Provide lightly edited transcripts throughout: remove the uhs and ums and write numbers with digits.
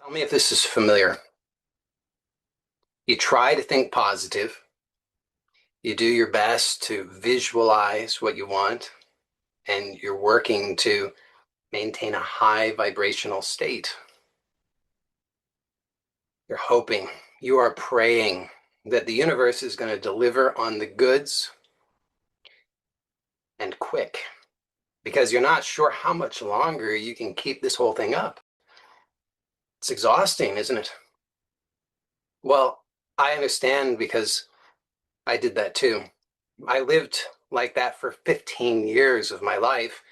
Tell me if this is familiar. You try to think positive. You do your best to visualize what you want, and you're working to maintain a high vibrational state. You're hoping, you are praying that the universe is going to deliver on the goods and quick, because you're not sure how much longer you can keep this whole thing up. It's exhausting, isn't it? Well, I understand because I did that too. I lived like that for 15 years of my life.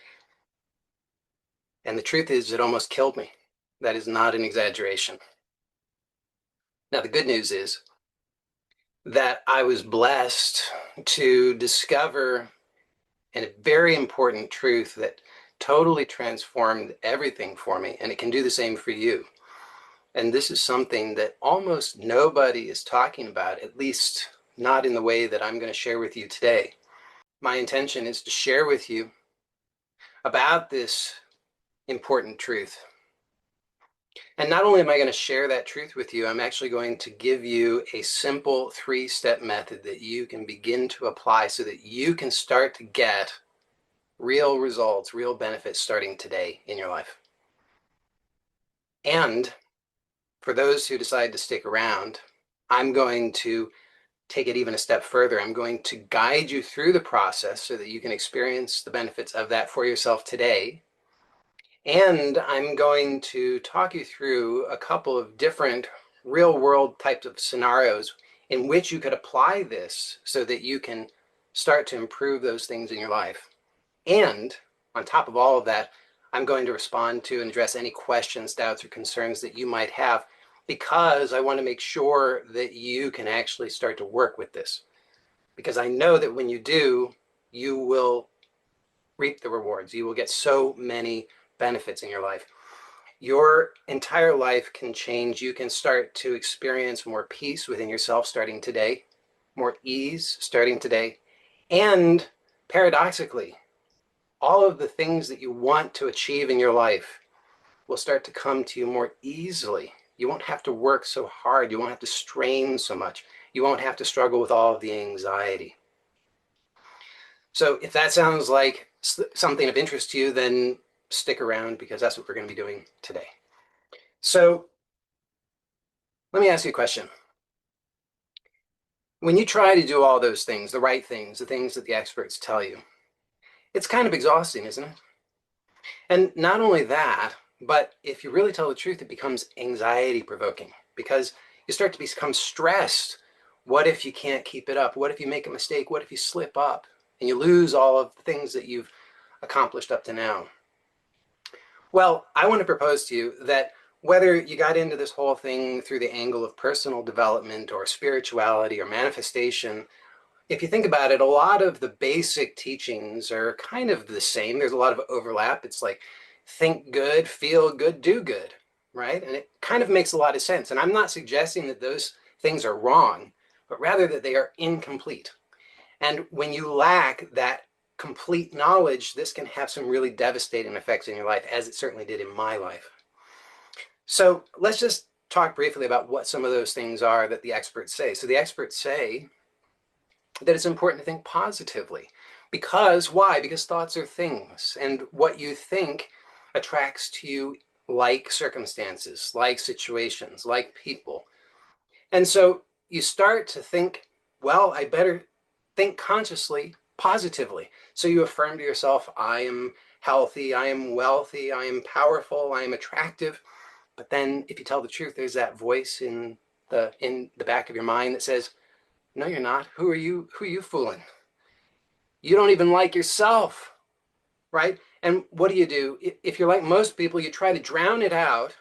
And the truth is, it almost killed me. That is not an exaggeration. Now, the good news is that I was blessed to discover a very important truth that totally transformed everything for me. And it can do the same for you. And this is something that almost nobody is talking about, at least not in the way that I'm going to share with you today. My intention is to share with you about this important truth. And not only am I going to share that truth with you, I'm actually going to give you a simple 3-step method that you can begin to apply so that you can start to get real results, real benefits starting today in your life. And for those who decide to stick around, I'm going to take it even a step further. I'm going to guide you through the process so that you can experience the benefits of that for yourself today. And I'm going to talk you through a couple of different real world types of scenarios in which you could apply this so that you can start to improve those things in your life. And on top of all of that, I'm going to respond to and address any questions, doubts, or concerns that you might have, because I want to make sure that you can actually start to work with this. Because I know that when you do, you will reap the rewards. You will get so many benefits in your life. Your entire life can change. You can start to experience more peace within yourself starting today, more ease starting today, and paradoxically, all of the things that you want to achieve in your life will start to come to you more easily. You won't have to work so hard. You won't have to strain so much. You won't have to struggle with all of the anxiety. So if that sounds like something of interest to you, then stick around, because that's what we're going to be doing today. So let me ask you a question. When you try to do all those things, the right things, the things that the experts tell you, it's kind of exhausting, isn't it? And not only that, but if you really tell the truth, it becomes anxiety provoking, because you start to become stressed. What if you can't keep it up? What if you make a mistake? What if you slip up and you lose all of the things that you've accomplished up to now? Well, I want to propose to you that whether you got into this whole thing through the angle of personal development or spirituality or manifestation, if you think about it, a lot of the basic teachings are kind of the same. There's a lot of overlap. It's like think good, feel good, do good, right? And it kind of makes a lot of sense. And I'm not suggesting that those things are wrong, but rather that they are incomplete. And when you lack that complete knowledge, this can have some really devastating effects in your life, as it certainly did in my life. So let's just talk briefly about what some of those things are that the experts say. So the experts say that it's important to think positively. Because why? Because thoughts are things, and what you think attracts to you like circumstances, like situations, like people. And so you start to think, well, I better think consciously, positively. So you affirm to yourself, I am healthy, I am wealthy, I am powerful, I am attractive. But then if you tell the truth, there's that voice in the back of your mind that says, no, you're not. Who are you fooling? You don't even like yourself, right? And what do? If you're like most people, you try to drown it out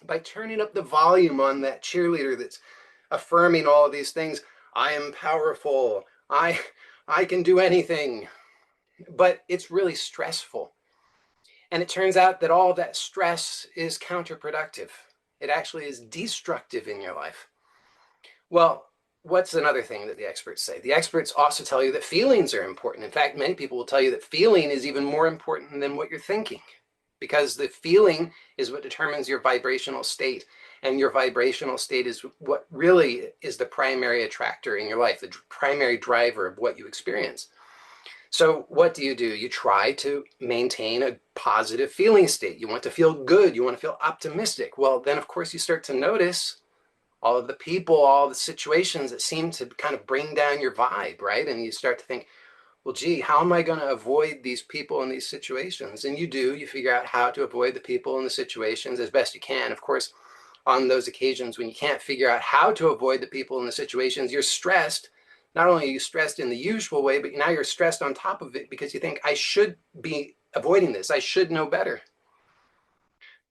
by turning up the volume on that cheerleader that's affirming all of these things. I am powerful. I can do anything. But it's really stressful. And it turns out that all that stress is counterproductive. It actually is destructive in your life. Well, what's another thing that the experts say? The experts also tell you that feelings are important. In fact, many people will tell you that feeling is even more important than what you're thinking, because the feeling is what determines your vibrational state. And your vibrational state is what really is the primary attractor in your life, the primary driver of what you experience. So what do? You try to maintain a positive feeling state. You want to feel good. You want to feel optimistic. Well, then, of course, you start to notice all of the people, all the situations that seem to kind of bring down your vibe, right? And you start to think, well, gee, how am I going to avoid these people in these situations? And you figure out how to avoid the people in the situations as best you can. Of course, on those occasions when you can't figure out how to avoid the people in the situations, you're stressed. Not only are you stressed in the usual way, but now you're stressed on top of it because you think, I should be avoiding this. I should know better.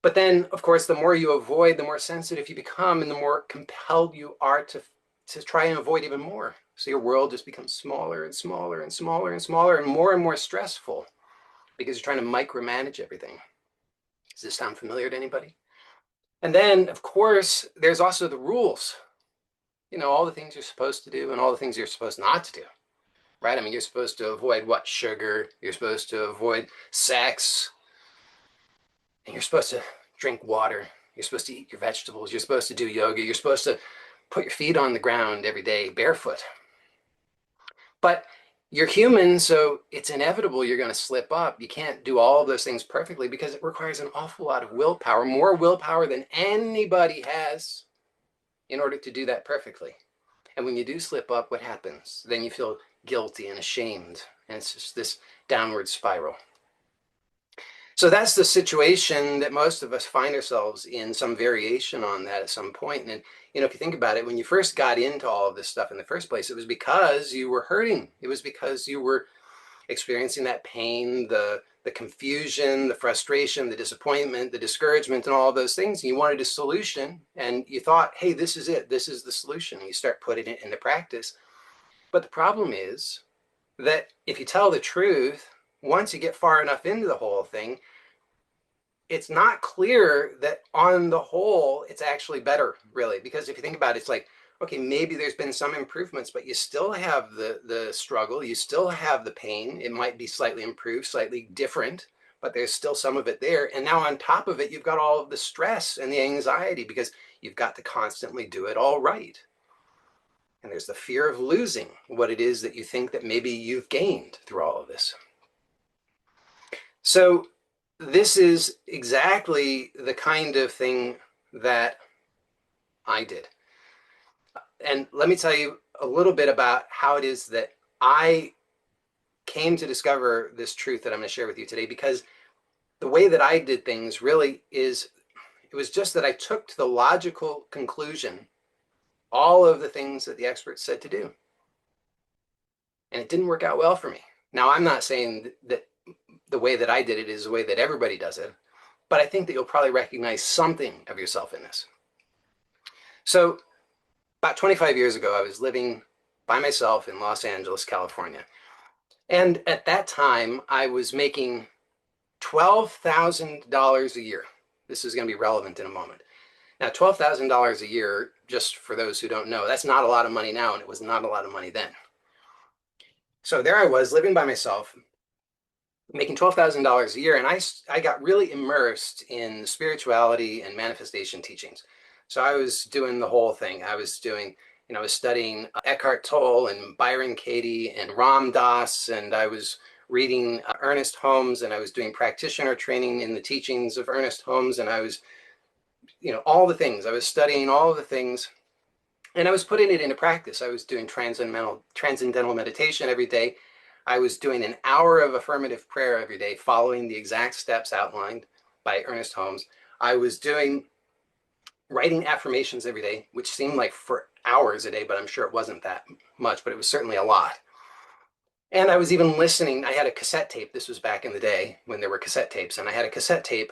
But then, of course, the more you avoid, the more sensitive you become and the more compelled you are to try and avoid even more. So your world just becomes smaller and smaller and smaller and smaller and more stressful because you're trying to micromanage everything. Does this sound familiar to anybody? And then, of course, there's also the rules. You know, all the things you're supposed to do and all the things you're supposed not to do, right? I mean, you're supposed to avoid what? Sugar. You're supposed to avoid sex. And you're supposed to drink water. You're supposed to eat your vegetables. You're supposed to do yoga. You're supposed to put your feet on the ground every day barefoot. But you're human, so it's inevitable you're going to slip up. You can't do all of those things perfectly because it requires an awful lot of willpower, more willpower than anybody has in order to do that perfectly. And when you do slip up, what happens? Then you feel guilty and ashamed, and it's just this downward spiral. So that's the situation that most of us find ourselves in, some variation on that at some point. And, you know, if you think about it, when you first got into all of this stuff in the first place, it was because you were hurting. It was because you were experiencing that pain, the confusion, the frustration, the disappointment, the discouragement, and all of those things. And you wanted a solution, and you thought, hey, this is it. This is the solution. And you start putting it into practice. But the problem is that if you tell the truth, once you get far enough into the whole thing, it's not clear that on the whole, it's actually better, really. Because if you think about it, it's like, okay, maybe there's been some improvements, but you still have the struggle. You still have the pain. It might be slightly improved, slightly different, but there's still some of it there. And now on top of it, you've got all of the stress and the anxiety because you've got to constantly do it all right. And there's the fear of losing what it is that you think that maybe you've gained through all of this. So this is exactly the kind of thing that I did. And let me tell you a little bit about how it is that I came to discover this truth that I'm going to share with you today, because the way that I did things really is, it was just that I took to the logical conclusion all of the things that the experts said to do. And it didn't work out well for me. Now, I'm not saying that the way that I did it is the way that everybody does it, but I think that you'll probably recognize something of yourself in this. So about 25 years ago, I was living by myself in Los Angeles, California. And at that time, I was making $12,000 a year. This is going to be relevant in a moment. Now, $12,000 a year, just for those who don't know, that's not a lot of money now, and it was not a lot of money then. So there I was living by myself, making $12,000 a year, and I got really immersed in spirituality and manifestation teachings. So I was doing the whole thing. I was doing, I was studying Eckhart Tolle and Byron Katie and Ram Dass, and I was reading Ernest Holmes, and I was doing practitioner training in the teachings of Ernest Holmes, and I was, all the things. I was studying all the things, and I was putting it into practice. I was doing transcendental meditation every day. I was doing an hour of affirmative prayer every day, following the exact steps outlined by Ernest Holmes. I was writing affirmations every day, which seemed like for hours a day, but I'm sure it wasn't that much, but it was certainly a lot. And I was even listening. I had a cassette tape. This was back in the day when there were cassette tapes, and I had a cassette tape.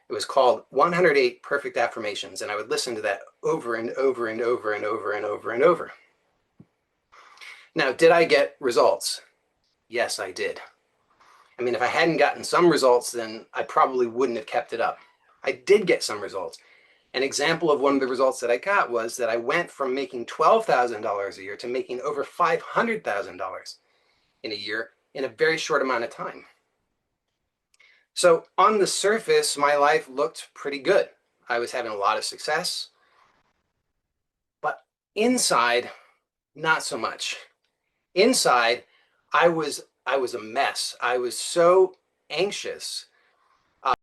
It was called 108 Perfect Affirmations, and I would listen to that over and over and over and over and over and over. Now, did I get results? Yes, I did. I mean, if I hadn't gotten some results, then I probably wouldn't have kept it up. I did get some results. An example of one of the results that I got was that I went from making $12,000 a year to making over $500,000 in a year in a very short amount of time. So on the surface, my life looked pretty good. I was having a lot of success, but inside, not so much. Inside, I was a mess. I was so anxious.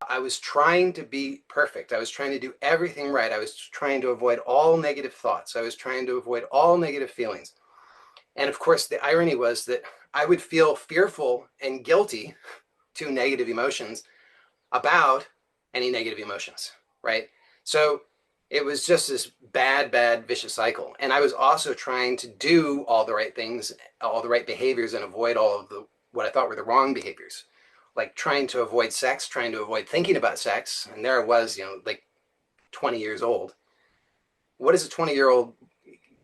I was trying to be perfect. I was trying to do everything right. I was trying to avoid all negative thoughts. I was trying to avoid all negative feelings. And of course, the irony was that I would feel fearful and guilty, two negative emotions, about any negative emotions, right? So it was just this bad vicious cycle. And I was also trying to do all the right things, all the right behaviors, and avoid all of the what I thought were the wrong behaviors, like trying to avoid sex, trying to avoid thinking about sex. And there I was, like 20 years old. What does a 20-year-old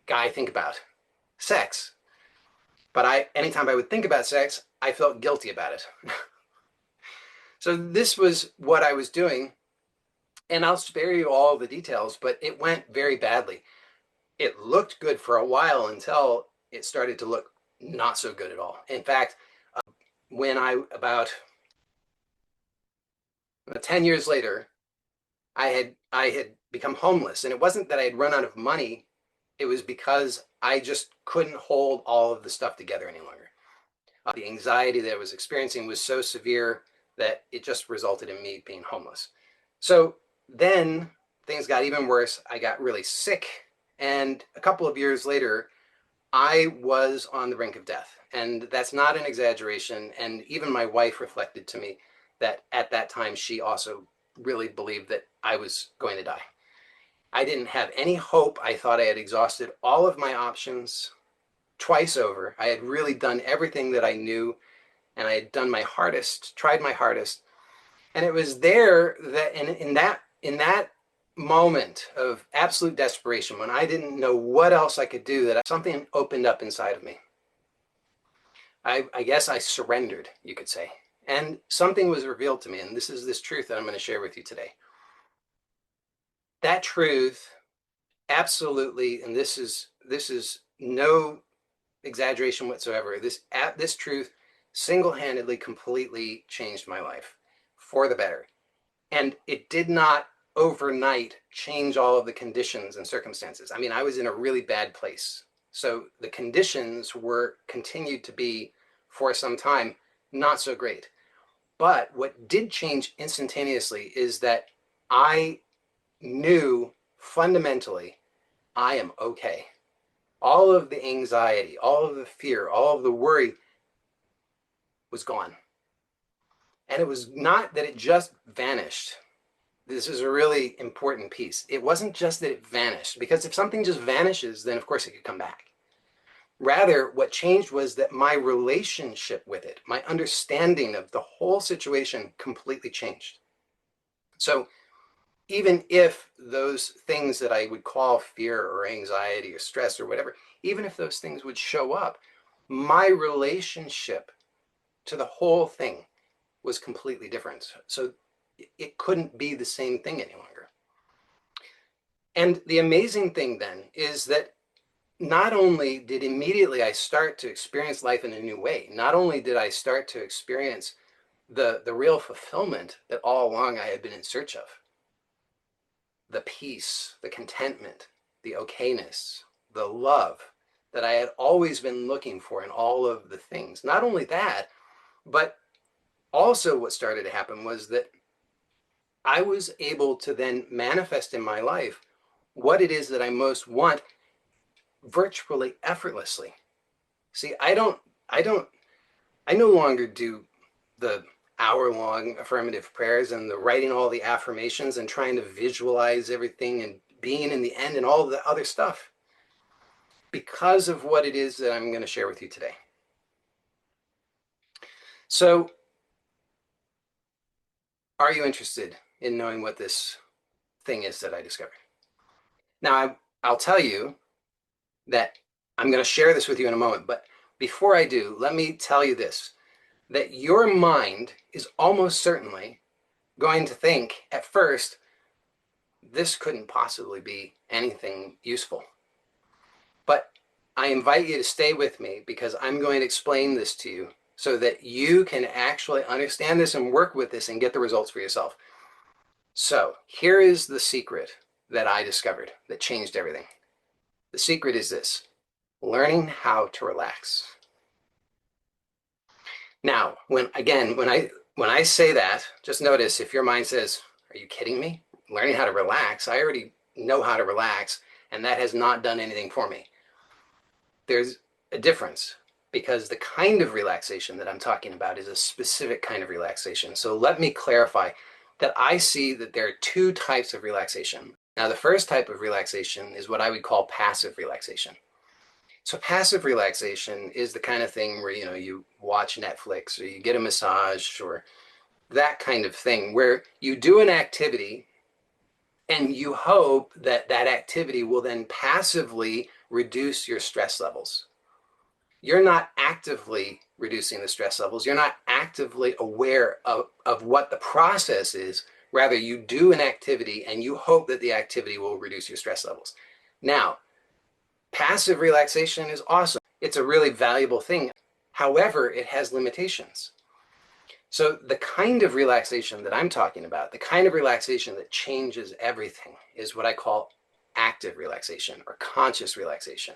guy think about? Sex. But anytime I would think about sex, I felt guilty about it. So this was what I was doing, and I'll spare you all the details, but it went very badly. It looked good for a while until it started to look not so good at all. In fact, when about 10 years later, I had become homeless, and it wasn't that I had run out of money. It was because I just couldn't hold all of the stuff together any longer. The anxiety that I was experiencing was so severe that it just resulted in me being homeless. So then things got even worse. I got really sick, and a couple of years later, I was on the brink of death. And that's not an exaggeration. And even my wife reflected to me that at that time, she also really believed that I was going to die. I didn't have any hope. I thought I had exhausted all of my options twice over. I had really done everything that I knew, and I had done my hardest, tried my hardest. And it was there that in that moment of absolute desperation, when I didn't know what else I could do, that something opened up inside of me. I guess I surrendered, you could say. And something was revealed to me, and this is this truth that I'm going to share with you today. That truth, absolutely, and this is no exaggeration whatsoever. This truth single-handedly, completely changed my life for the better. And it did not overnight change all of the conditions and circumstances. I mean, I was in a really bad place. So the conditions were continued to be for some time not so great. But what did change instantaneously is that I knew fundamentally I am okay. All of the anxiety, all of the fear, all of the worry was gone. And it was not that it just vanished. This is a really important piece. It wasn't just that it vanished, because if something just vanishes, then of course it could come back. Rather, what changed was that my relationship with it, my understanding of the whole situation completely changed. So even if those things that I would call fear or anxiety or stress or whatever, even if those things would show up, my relationship to the whole thing was completely different. So it couldn't be the same thing any longer. And the amazing thing then is that not only did immediately I start to experience life in a new way, not only did I start to experience the real fulfillment that all along I had been in search of, the peace, the contentment, the okayness, the love that I had always been looking for in all of the things. Not only that, but also what started to happen was that I was able to then manifest in my life what it is that I most want virtually effortlessly. See, I no longer do the hour-long affirmative prayers and the writing all the affirmations and trying to visualize everything and being in the end and all the other stuff, because of what it is that I'm going to share with you today. So, are you interested in knowing what this thing is that I discovered? Now, I'll tell you that I'm going to share this with you in a moment, but before I do, let me tell you this, that your mind is almost certainly going to think at first, this couldn't possibly be anything useful. But I invite you to stay with me, because I'm going to explain this to you so that you can actually understand this and work with this and get the results for yourself. So here is the secret that I discovered that changed everything. The secret is this: learning how to relax. Now, when I say that, just notice if your mind says, "Are you kidding me? Learning how to relax? I already know how to relax, and that has not done anything for me." There's a difference, because the kind of relaxation that I'm talking about is a specific kind of relaxation. So let me clarify that I see that there are two types of relaxation. Now, the first type of relaxation is what I would call passive relaxation. So passive relaxation is the kind of thing where, you watch Netflix or you get a massage or that kind of thing, where you do an activity and you hope that that activity will then passively reduce your stress levels. You're not actively reducing the stress levels. You're not actively aware of what the process is. Rather, you do an activity and you hope that the activity will reduce your stress levels. Now, passive relaxation is awesome. It's a really valuable thing. However, it has limitations. So the kind of relaxation that I'm talking about, the kind of relaxation that changes everything, is what I call active relaxation or conscious relaxation.